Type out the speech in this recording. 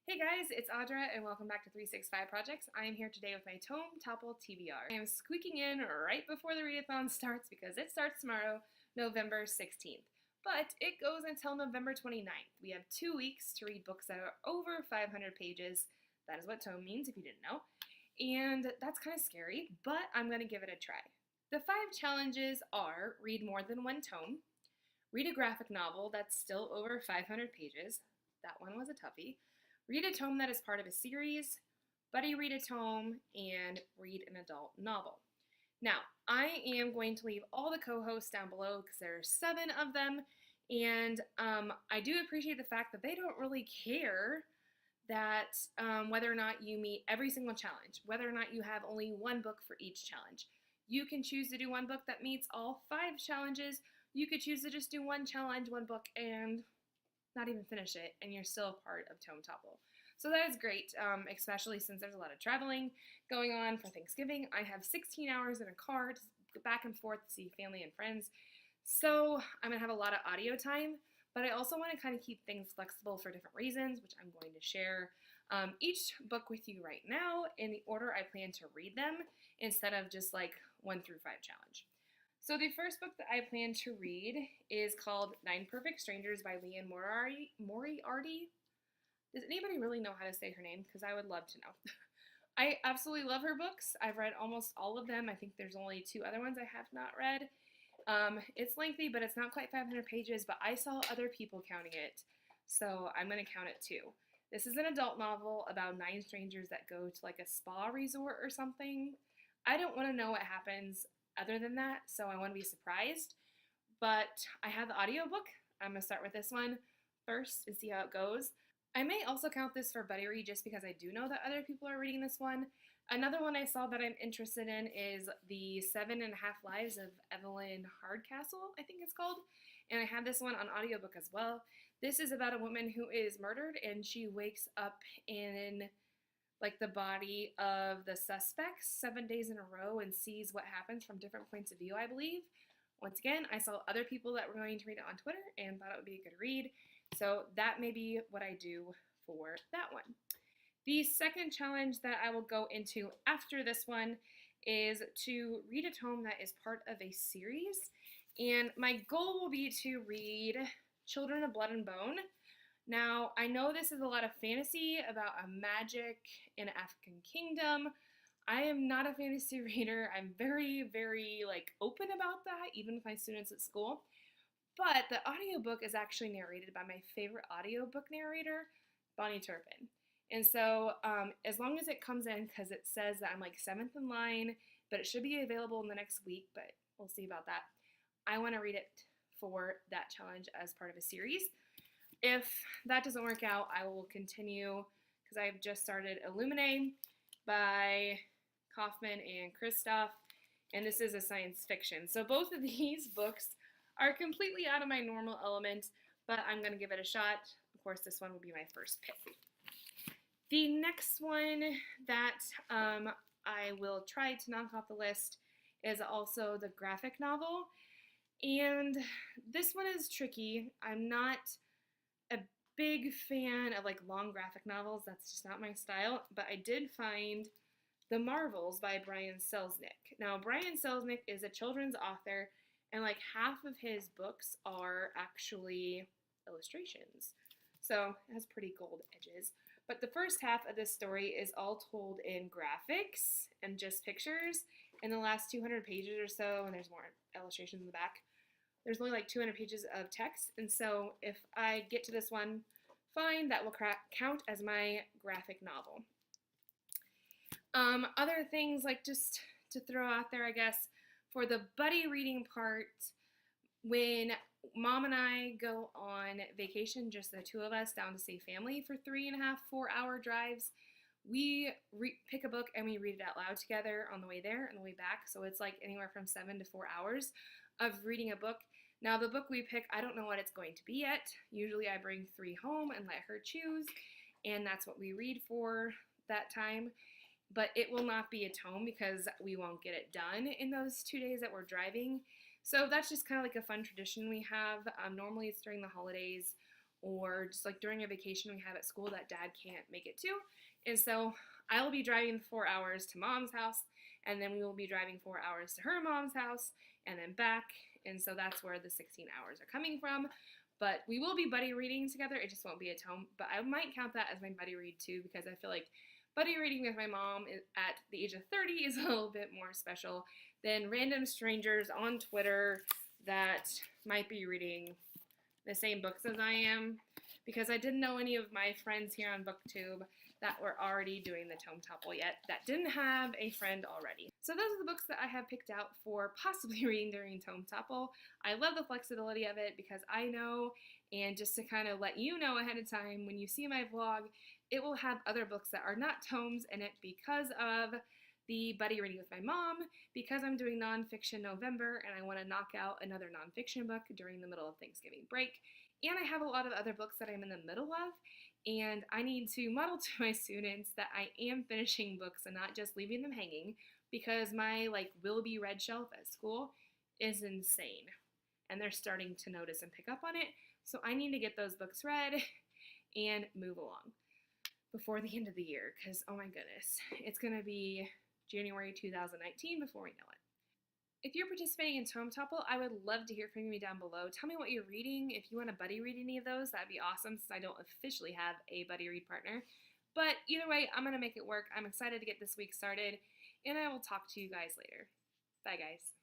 Hey guys, it's Audra and welcome back to 365 Projects. I am here today with my Tome Topple TBR. I am squeaking in right before the readathon starts because it starts tomorrow, November 16th. But it goes until November 29th. We have 2 weeks to read books that are over 500 pages. That is what Tome means if you didn't know. And that's kind of scary, but I'm going to give it a try. The 5 challenges are read more than one tome, read a graphic novel that's still over 500 pages. That one was a toughie. Read a tome that is part of a series, buddy read a tome, and read an adult novel. Now, I am going to leave all the co-hosts down below because there are 7 of them, and I do appreciate the fact that they don't really care that whether or not you meet every single challenge, whether or not you have only one book for each challenge. You can choose to do one book that meets all 5 challenges. You could choose to just do one challenge, one book, and not even finish it, and you're still a part of Tome Topple. So that is great, especially since there's a lot of traveling going on for Thanksgiving. I have 16 hours in a car to go back and forth to see family and friends. So I'm going to have a lot of audio time, but I also want to kind of keep things flexible for different reasons, which I'm going to share each book with you right now in the order I plan to read them instead of just like 1 through 5 challenge. So the first book that I plan to read is called 9 Perfect Strangers by Liane Moriarty. Does anybody really know how to say her name? Because I would love to know. I absolutely love her books. I've read almost all of them. I think there's only 2 other ones I have not read. It's lengthy, but it's not quite 500 pages, but I saw other people counting it, so I'm going to count it too. This is an adult novel about 9 strangers that go to like a spa resort or something. I don't want to know what happens other than that, so I want to be surprised. But I have the audiobook. I'm going to start with this one first and see how it goes. I may also count this for buddy read just because I do know that other people are reading this one. Another one I saw that I'm interested in is The 7.5 Lives of Evelyn Hardcastle, I think it's called. And I have this one on audiobook as well. This is about a woman who is murdered and she wakes up in like the body of the suspects 7 days in a row and sees what happens from different points of view, I believe. Once again, I saw other people that were going to read it on Twitter and thought it would be a good read. So that may be what I do for that one. The second challenge that I will go into after this one is to read a tome that is part of a series. And my goal will be to read Children of Blood and Bone. Now, I know this is a lot of fantasy about a magic in an African kingdom. I am not a fantasy reader. I'm very, very open about that, even with my students at school. But the audiobook is actually narrated by my favorite audiobook narrator, Bonnie Turpin. And so as long as it comes in, because it says that I'm 7th in line, but it should be available in the next week, but we'll see about that. I want to read it for that challenge as part of a series. If that doesn't work out, I will continue, because I've just started Illuminae by Kaufman and Kristoff, and this is a science fiction. So both of these books are completely out of my normal element, but I'm going to give it a shot. Of course, this one will be my first pick. The next one that I will try to knock off the list is also the graphic novel, and this one is tricky. I'm not a big fan of long graphic novels. That's just not my style, but I did find The Marvels by Brian Selznick. Now, Brian Selznick is a children's author, and half of his books are actually illustrations. So it has pretty gold edges. But the first half of this story is all told in graphics and just pictures. In the last 200 pages or so, and there's more illustrations in the back, there's only 200 pages of text. And so if I get to this one, fine, that will count as my graphic novel. Other things just to throw out there, I guess, for the buddy reading part, when Mom and I go on vacation, just the 2 of us down to see family for 3.5, 4-hour drives, we pick a book and we read it out loud together on the way there and the way back. So it's anywhere from 7 to 4 hours of reading a book. Now the book we pick, I don't know what it's going to be yet. Usually I bring 3 home and let her choose, and that's what we read for that time. But it will not be a tome because we won't get it done in those 2 days that we're driving. So that's just kind of a fun tradition we have. Normally it's during the holidays or just like during a vacation we have at school that Dad can't make it to. And so I will be driving 4 hours to Mom's house, and then we will be driving 4 hours to her mom's house, and then back. And so that's where the 16 hours are coming from. But we will be buddy reading together. It just won't be at home. But I might count that as my buddy read too, because I feel like buddy reading with my mom at the age of 30 is a little bit more special than random strangers on Twitter that might be reading the same books as I am, because I didn't know any of my friends here on BookTube that were already doing the Tome Topple yet that didn't have a friend already. So those are the books that I have picked out for possibly reading during Tome Topple. I love the flexibility of it because I know, and just to kind of let you know ahead of time, when you see my vlog, it will have other books that are not tomes in it because of the buddy reading with my mom, because I'm doing nonfiction November and I want to knock out another nonfiction book during the middle of Thanksgiving break. And I have a lot of other books that I'm in the middle of, and I need to model to my students that I am finishing books and not just leaving them hanging, because my will be read shelf at school is insane and they're starting to notice and pick up on it. So I need to get those books read and move along before the end of the year, because oh my goodness, it's gonna be January 2019 before we know it. If you're participating in Tome Topple, I would love to hear from you down below. Tell me what you're reading. If you want to buddy read any of those, that'd be awesome, since I don't officially have a buddy read partner. But either way, I'm going to make it work. I'm excited to get this week started, and I will talk to you guys later. Bye, guys.